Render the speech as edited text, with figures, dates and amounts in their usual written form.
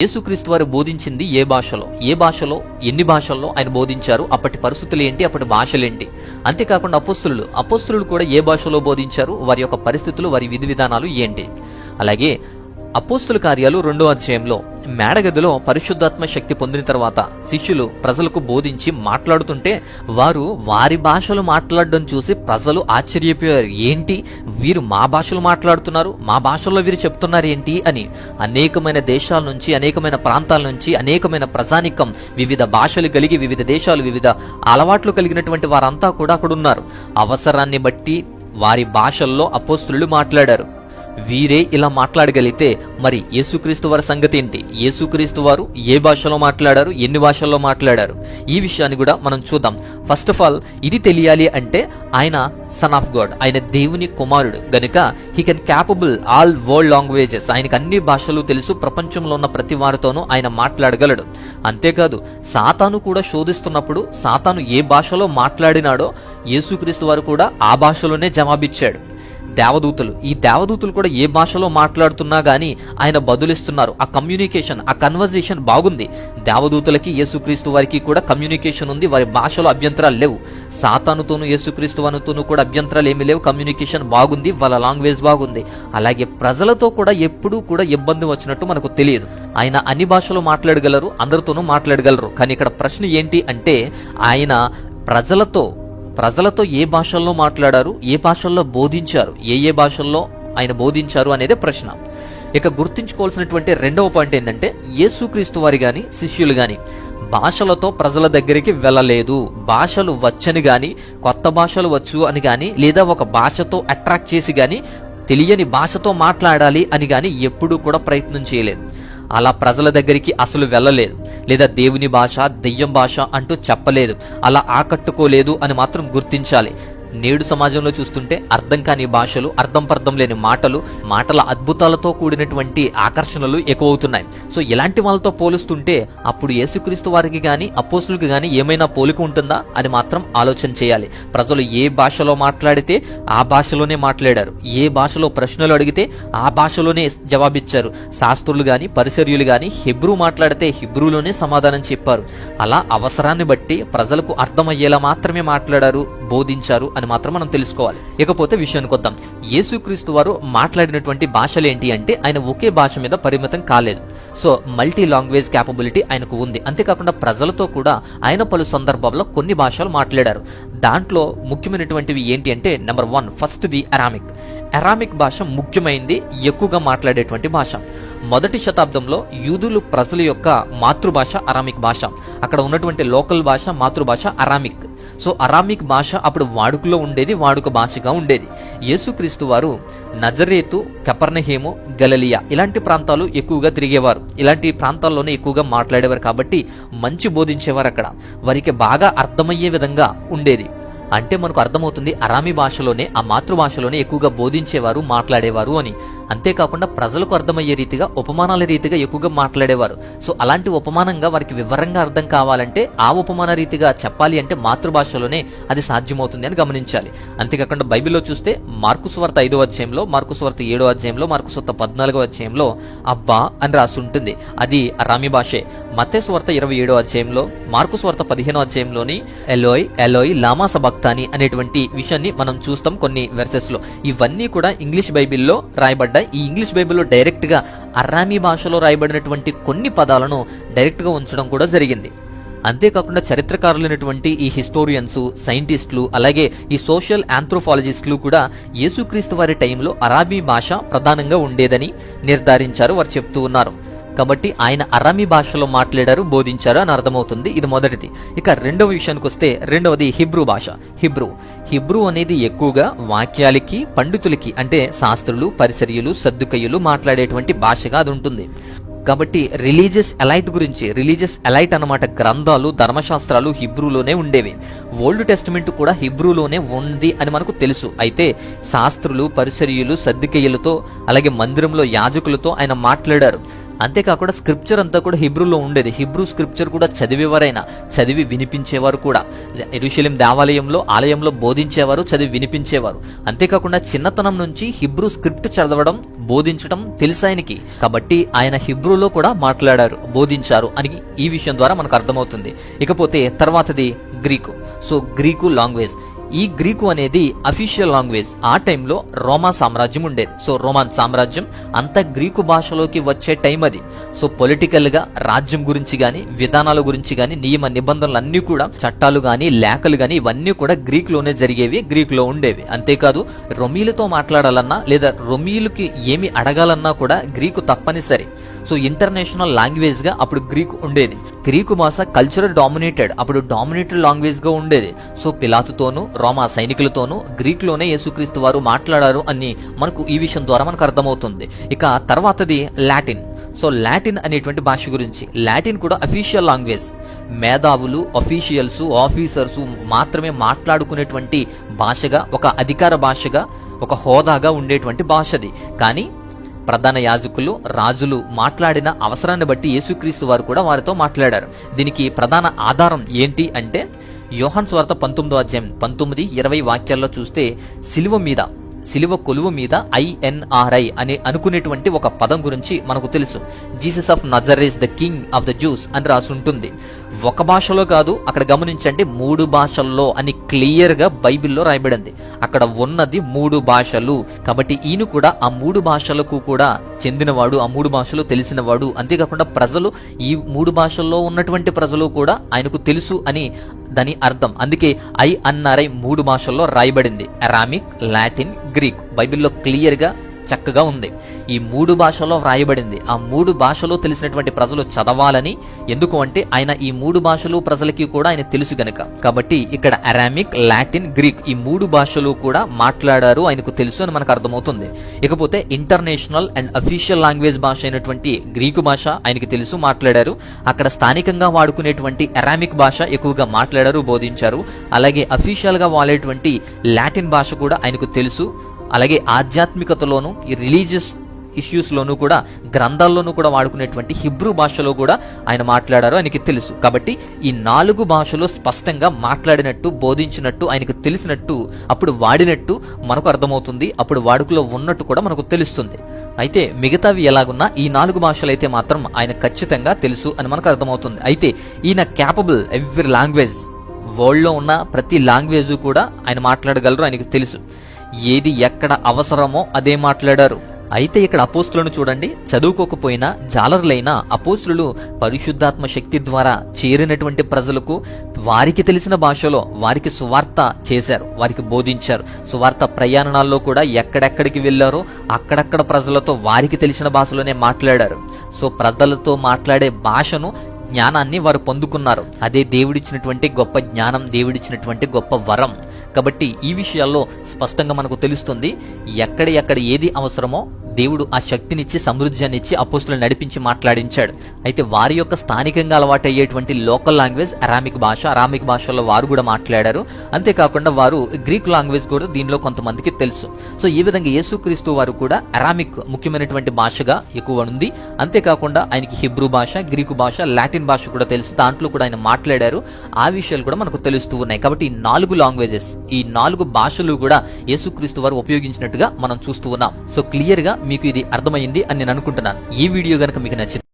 యేసుక్రీస్తు వారు బోధించింది ఏ భాషలో ఎన్ని భాషల్లో ఆయన బోధించారు, అప్పటి పరిస్థితులు ఏంటి, అప్పటి భాషలేంటి. అంతేకాకుండా అపోస్తులు కూడా ఏ భాషలో బోధించారు, వారి యొక్క పరిస్థితులు, వారి విధి విధానాలు ఏంటి. అలాగే అపోస్తుల కార్యాలు 2వ అధ్యాయంలో మేడగదిలో పరిశుద్ధాత్మ శక్తి పొందిన తర్వాత శిష్యులు ప్రజలకు బోధించి మాట్లాడుతుంటే వారు వారి భాషలు మాట్లాడడం చూసి ప్రజలు ఆశ్చర్యపోయారు. ఏంటి వీరు మా భాషలు మాట్లాడుతున్నారు, మా భాషల్లో వీరు చెప్తున్నారు ఏంటి అని. అనేకమైన దేశాల నుంచి, అనేకమైన ప్రాంతాల నుంచి, అనేకమైన ప్రజానికం, వివిధ భాషలు కలిగి, వివిధ దేశాలు, వివిధ అలవాట్లు కలిగినటువంటి వారంతా కూడా అక్కడ ఉన్నారు. అవసరాన్ని బట్టి వారి భాషల్లో అపోస్తులు మాట్లాడారు. వీరే ఇలా మాట్లాడగలిగితే మరి యేసుక్రీస్తు వారి సంగతి ఏంటి? యేసుక్రీస్తు వారు ఏ భాషలో మాట్లాడారు, ఎన్ని భాషల్లో మాట్లాడారు, ఈ విషయాన్ని కూడా మనం చూద్దాం. ఫస్ట్ ఆఫ్ ఆల్ ఇది తెలియాలి అంటే ఆయన సన్ ఆఫ్ గాడ్, ఆయన దేవుని కుమారుడు గనుక he can capable all world languages. ఆయనకు అన్ని భాషలు తెలుసు, ప్రపంచంలో ఉన్న ప్రతి వారితోనూ ఆయన మాట్లాడగలడు. అంతేకాదు సాతాను కూడా శోధిస్తున్నప్పుడు సాతాను ఏ భాషలో మాట్లాడినాడో యేసుక్రీస్తు వారు కూడా ఆ భాషలోనే జవాబిచ్చాడు. ఈ దేవదూతలు కూడా ఏ భాషలో మాట్లాడుతున్నా గానీ ఆయన బదులిస్తున్నారు. ఆ కమ్యూనికేషన్, ఆ కన్వర్జేషన్ బాగుంది. దేవదూతలకి యేసుక్రీస్తు వారికి కూడా కమ్యూనికేషన్ ఉంది, వారి భాషలో అభ్యంతరాలు లేవు. సాతానుతోనూ యేసుక్రీస్తు వారితోనూ కూడా అభ్యంతరాలు ఏమీ లేవు, కమ్యూనికేషన్ బాగుంది, వాళ్ళ లాంగ్వేజ్ బాగుంది. అలాగే ప్రజలతో కూడా ఎప్పుడూ కూడా ఇబ్బంది వచ్చినట్టు మనకు తెలియదు. ఆయన అన్ని భాషలు మాట్లాడగలరు, అందరితోనూ మాట్లాడగలరు. కానీ ఇక్కడ ప్రశ్న ఏంటి అంటే ఆయన ప్రజలతో ఏ భాషల్లో మాట్లాడారు, ఏ భాషల్లో బోధించారు, ఏ భాషల్లో ఆయన బోధించారు అనేదే ప్రశ్న. ఇక గుర్తుంచుకోవాల్సినటువంటి 2వ పాయింట్ ఏంటంటే యేసుక్రీస్తు వారి గాని శిష్యులు గాని భాషలతో ప్రజల దగ్గరికి వెళ్ళలేదు. భాషలు వచ్చని గాని, కొత్త భాషలు వచ్చు అని గాని, లేదా ఒక భాషతో అట్రాక్ట్ చేసి గాని, తెలియని భాషతో మాట్లాడాలి అని గాని ఎప్పుడూ కూడా ప్రయత్నం చేయలేదు. అలా ప్రజల దగ్గరికి అసలు వెళ్ళలేదు, లేదా దేవుని భాష, దెయ్యం భాష అంటూ చెప్పలేదు. అలా ఆకట్టుకోలేదు అని మాత్రం గుర్తించాలి. నేడు సమాజంలో చూస్తుంటే అర్థం కాని భాషలు, అర్థం పర్థం లేని మాటల అద్భుతాలతో కూడినటువంటి ఆకర్షణలు ఎక్కువవుతున్నాయి. సో ఇలాంటి వాళ్ళతో పోలుస్తుంటే అప్పుడు యేసుక్రీస్తు వారికి గాని అపోస్తులకు గాని ఏమైనా పోలిక ఉంటుందా అని మాత్రం ఆలోచన చేయాలి. ప్రజలు ఏ భాషలో మాట్లాడితే ఆ భాషలోనే మాట్లాడారు, ఏ భాషలో ప్రశ్నలు అడిగితే ఆ భాషలోనే జవాబిచ్చారు. శాస్త్రులు గాని పరిసర్యులు గాని హెబ్రూ మాట్లాడితే హెబ్రూలోనే సమాధానం చెప్పారు. అలా అవసరాన్ని బట్టి ప్రజలకు అర్థమయ్యేలా మాత్రమే మాట్లాడారు, బోధించారు అని మాత్రం మనం తెలుసుకోవాలి. ఇకపోతే విషయానికి వద్దాం. యేసుక్రీస్తు వారు మాట్లాడినటువంటి భాషలు ఏంటి అంటే ఆయన ఒకే భాష మీద పరిమితం కాలేదు. సో మల్టీ లాంగ్వేజ్ క్యాపబిలిటీ ఆయనకు ఉంది. అంతేకాకుండా ప్రజలతో కూడా ఆయన పలు సందర్భాల్లో కొన్ని భాషలు మాట్లాడారు. దాంట్లో ముఖ్యమైనటువంటివి ఏంటి అంటే నెంబర్ 1 ఫస్ట్ది అరామిక్ భాష ముఖ్యమైనది, ఎక్కువగా మాట్లాడేటువంటి భాష. మొదటి శతాబ్దంలో యూదులు ప్రజల యొక్క మాతృభాష అరామిక్ భాష. అక్కడ ఉన్నటువంటి లోకల్ భాష, మాతృభాష అరామిక్. సో అరామిక్ భాష అప్పుడు వాడుకలో ఉండేది, వాడుక భాషగా ఉండేది. యేసుక్రీస్తు వారు నజరేతు, కపెర్నహూము, గలిలయ ఇలాంటి ప్రాంతాలు ఎక్కువగా తిరిగేవారు. ఇలాంటి ప్రాంతాల్లోనే ఎక్కువగా మాట్లాడేవారు కాబట్టి మంచి బోధించేవారు. అక్కడ వారికి బాగా అర్థమయ్యే విధంగా ఉండేది. అంటే మనకు అర్థమవుతుంది అరామీ భాషలోనే, ఆ మాతృభాషలోనే ఎక్కువగా బోధించేవారు, మాట్లాడేవారు అని. అంతేకాకుండా ప్రజలకు అర్థమయ్యే రీతిగా, ఉపమానాల రీతిగా ఎక్కువగా మాట్లాడేవారు. సో అలాంటి ఉపమానంగా వారికి వివరంగా అర్థం కావాలంటే, ఆ ఉపమాన రీతిగా చెప్పాలి అంటే మాతృభాషలోనే అది సాధ్యమవుతుంది అని గమనించాలి. అంతేకాకుండా బైబిల్లో చూస్తే మార్కు సువార్త 5వ అధ్యాయంలో, మార్కు సువార్త 7వ అధ్యాయంలో, మార్కు సువార్త 14వ అధ్యాయంలో అబ్బా అని రాసి ఉంటుంది, అది అరామీ భాషే. మత్తయి సువార్త 27వ అధ్యాయంలో, మార్కు సువార్త 15వ అధ్యాయంలోని ఎలోయ్ ఎలోయ్ లామా సబక్తాని అనేటువంటి విషయాన్ని మనం చూస్తాం కొన్ని వెర్సెస్ లో. ఇవన్నీ కూడా ఇంగ్లీష్ బైబిల్లో రాయబడ్డాయి. ఈ ఇంగ్లీష్ బైబిల్లో డైరెక్ట్ గా అరామీ భాషలో రాయబడినటువంటి కొన్ని పదాలను డైరెక్ట్ గా ఉంచడం కూడా జరిగింది. అంతేకాకుండా చరిత్రకారులైనటువంటి ఈ హిస్టోరియన్స్, సైంటిస్టులు, అలాగే ఈ సోషల్ ఆంథ్రోపాలజిస్టులు కూడా యేసుక్రీస్తు వారి టైంలో అరాబీ భాష ప్రధానంగా ఉండేదని నిర్ధారించారు, వారు చెప్తూ ఉన్నారు. కాబట్టి ఆయన అరామీ భాషలో మాట్లాడారు, బోధించారు అని అర్థమవుతుంది. ఇది మొదటిది. ఇక రెండవ విషయానికి వస్తే రెండవది హిబ్రూ భాష. హిబ్రూ అనేది ఎక్కువగా వాక్యాలకి, పండితులకి అంటే శాస్త్రులు, పరిసర్యులు, సద్దుకయ్యులు మాట్లాడేటువంటి భాషగా అది ఉంటుంది. కాబట్టి రిలీజియస్ ఎలైట్ అన్నమాట, గ్రంథాలు, ధర్మశాస్త్రాలు హిబ్రూలోనే ఉండేవి. ఓల్డ్ టెస్టిమెంట్ కూడా హిబ్రూలోనే ఉంది అని మనకు తెలుసు. అయితే శాస్త్రులు, పరిసర్యులు, సద్దుకయ్యులతో అలాగే మందిరంలో యాజకులతో ఆయన మాట్లాడారు. అంతేకాకుండా స్క్రిప్చర్ అంతా కూడా హిబ్రూలో ఉండేది. హిబ్రూ స్క్రిప్చర్ కూడా చదివేవారైనా, చదివి వినిపించేవారు కూడా. యెరూషలేం దేవాలయంలో ఆలయంలో బోధించేవారు, చదివి వినిపించేవారు. అంతేకాకుండా చిన్నతనం నుంచి హిబ్రూ స్క్రిప్ట్ చదవడం, బోధించడం తెలుసు ఆయనకి. కాబట్టి ఆయన హిబ్రూలో కూడా మాట్లాడారు, బోధించారు అని ఈ విషయం ద్వారా మనకు అర్థమవుతుంది. ఇకపోతే తర్వాతది గ్రీకు. సో గ్రీకు లాంగ్వేజ్, ఈ గ్రీకు అనేది అఫీషియల్ లాంగ్వేజ్. ఆ టైంలో రోమా సామ్రాజ్యం ఉండేది. సో రోమన్ సామ్రాజ్యం అంతా గ్రీకు భాషలోకి వచ్చే టైం అది. సో పొలిటికల్ గా రాజ్యం గురించి గాని, విధానాల గురించి గాని, నియమ నిబంధనలు అన్ని కూడా, చట్టాలు గాని, లేఖలు గాని ఇవన్నీ కూడా గ్రీక్ లోనే జరిగేవి, గ్రీక్ లో ఉండేవి. అంతేకాదు రొమీలతో మాట్లాడాలన్నా లేదా రొమీలుకి ఏమి అడగాలన్నా కూడా గ్రీకు తప్పనిసరి. సో ఇంటర్నేషనల్ లాంగ్వేజ్ గా అప్పుడు గ్రీకు ఉండేది. గ్రీకు భాష కల్చరల్ డామినేటెడ్, అప్పుడు డామినేటెడ్ లాంగ్వేజ్ గా ఉండేది. సో పిలాతుతోనూ రోమా సైనికులతోనూ గ్రీక్ లోనే యేసుక్రీస్తు వారు మాట్లాడారు అని మనకు ఈ విషయం ద్వారా మనకు అర్థమవుతుంది. ఇక తర్వాతది లాటిన్. సో లాటిన్ అనేటువంటి భాష గురించి, లాటిన్ కూడా అఫీషియల్ లాంగ్వేజ్. మేధావులు, అఫీషియల్స్, ఆఫీసర్స్ మాత్రమే మాట్లాడుకునేటువంటి భాషగా, ఒక అధికార భాషగా, ఒక హోదాగా ఉండేటువంటి భాషది. కానీ ప్రధాన యాజకులు, రాజులు మాట్లాడిన అవసరాన్ని బట్టి యేసుక్రీస్తు వారు కూడా వారితో మాట్లాడారు. దీనికి ప్రధాన ఆధారం ఏంటి అంటే యోహాను సువార్త 19వ అధ్యాయం 19-20 వాక్యాల్లో చూస్తే సిలువ కొలువు మీద INRI అని అనుకునేటువంటి ఒక పదం గురించి మనకు తెలుసు. Jesus of Nazareth the king of the juice అని రాసి ఉంటుంది. ఒక భాషలో కాదు, అక్కడ గమనించండి 3 భాషల్లో అని క్లియర్ గా బైబిల్లో రాయబడింది. అక్కడ ఉన్నది 3 భాషలు. కాబట్టి ఈయన కూడా ఆ 3 భాషలకు కూడా చెందినవాడు, ఆ 3 భాషలు తెలిసినవాడు. అంతేకాకుండా ప్రజలు, ఈ 3 భాషల్లో ఉన్నటువంటి ప్రజలు కూడా ఆయనకు తెలుసు అని దాని అర్థం. అందుకే INRI 3 భాషల్లో రాయబడింది. Aramaic, Latin, Greek. బైబిల్లో క్లియర్ గా చక్కగా ఉంది. ఈ 3 భాషల్లో వ్రాయబడింది. ఆ 3 భాషలో తెలిసినటువంటి ప్రజలు చదవాలని. ఎందుకు అంటే ఆయన ఈ 3 భాషలు ప్రజలకి కూడా ఆయన తెలుసు గనక. కాబట్టి ఇక్కడ అరామిక్, లాటిన్, గ్రీక్ ఈ 3 భాషలు కూడా మాట్లాడారు, ఆయనకు తెలుసు అని మనకు అర్థమవుతుంది. ఇకపోతే ఇంటర్నేషనల్ అండ్ అఫీషియల్ లాంగ్వేజ్ భాష అయినటువంటి గ్రీకు భాష ఆయనకి తెలుసు, మాట్లాడారు. అక్కడ స్థానికంగా వాడుకునేటువంటి అరామిక్ భాష ఎక్కువగా మాట్లాడారు, బోధించారు. అలాగే అఫీషియల్ గా వాడేటువంటి లాటిన్ భాష కూడా ఆయనకు తెలుసు. అలాగే ఆధ్యాత్మికతలోను, ఈ రిలీజియస్ ఇష్యూస్ లోను కూడా, గ్రంథాల్లోనూ కూడా వాడుకునేటువంటి హిబ్రూ భాషలో కూడా ఆయన మాట్లాడారు, ఆయనకి తెలుసు. కాబట్టి ఈ 4 భాషలు స్పష్టంగా మాట్లాడినట్టు, బోధించినట్టు, ఆయనకు తెలిసినట్టు, అప్పుడు వాడినట్టు మనకు అర్థమవుతుంది. అప్పుడు వాడుకలో ఉన్నట్టు కూడా మనకు తెలుస్తుంది. అయితే మిగతావి ఎలాగున్నా ఈ 4 భాషలు అయితే మాత్రం ఆయన ఖచ్చితంగా తెలుసు అని మనకు అర్థమవుతుంది. అయితే ఈయన క్యాపబుల్ ఎవ్రీ లాంగ్వేజ్, వరల్డ్ లో ఉన్న ప్రతి లాంగ్వేజ్ కూడా ఆయన మాట్లాడగలరు, ఆయనకు తెలుసు. ఏది ఎక్కడ అవసరమో అదే మాట్లాడారు. అయితే ఇక్కడ అపోస్తులను చూడండి, చదువుకోకపోయినా జాలరులైన అపోస్తులు పరిశుద్ధాత్మ శక్తి ద్వారా చేరినటువంటి ప్రజలకు వారికి తెలిసిన భాషలో వారికి సువార్త చేశారు, వారికి బోధించారు. సువార్త ప్రయాణాల్లో కూడా ఎక్కడెక్కడికి వెళ్లారో అక్కడక్కడ ప్రజలతో వారికి తెలిసిన భాషలోనే మాట్లాడారు. సో ప్రజలతో మాట్లాడే భాషను, జ్ఞానాన్ని వారు పొందుకున్నారు. అదే దేవుడిచ్చినటువంటి గొప్ప జ్ఞానం, దేవుడిచ్చినటువంటి గొప్ప వరం. కాబట్టి ఈ విషయాల్లో స్పష్టంగా మనకు తెలుస్తుంది ఎక్కడ ఏది అవసరమో దేవుడు ఆ శక్తినిచ్చి, సమృద్ధినిచ్చి అపోస్తులను నడిపించి మాట్లాడించాడు. అయితే వారి యొక్క స్థానికంగా అలవాటు అయ్యేటువంటి లోకల్ లాంగ్వేజ్ అరామిక్ భాష, అరామిక్ భాషలో వారు కూడా మాట్లాడారు. అంతేకాకుండా వారు గ్రీక్ లాంగ్వేజ్ కూడా దీనిలో కొంతమందికి తెలుసు. సో ఈ విధంగా యేసుక్రీస్తు వారు కూడా అరామిక్ ముఖ్యమైనటువంటి భాషగా ఎక్కువ ఉంది. అంతేకాకుండా ఆయనకి హిబ్రూ భాష, గ్రీకు భాష, లాటిన్ భాష కూడా తెలుసు. దాంట్లో కూడా ఆయన మాట్లాడారు. ఆ విషయాలు కూడా మనకు తెలుస్తూ ఉన్నాయి. కాబట్టి ఈ 4 లాంగ్వేజెస్, ఈ 4 భాషలు కూడా యేసుక్రీస్తు వారు ఉపయోగించినట్టుగా మనం చూస్తూ ఉన్నాం. సో క్లియర్ గా మీకు ఇది అర్థమైంది అని నేను అనుకుంటున్నాను. ఈ వీడియో గనక మీకు నచ్చింది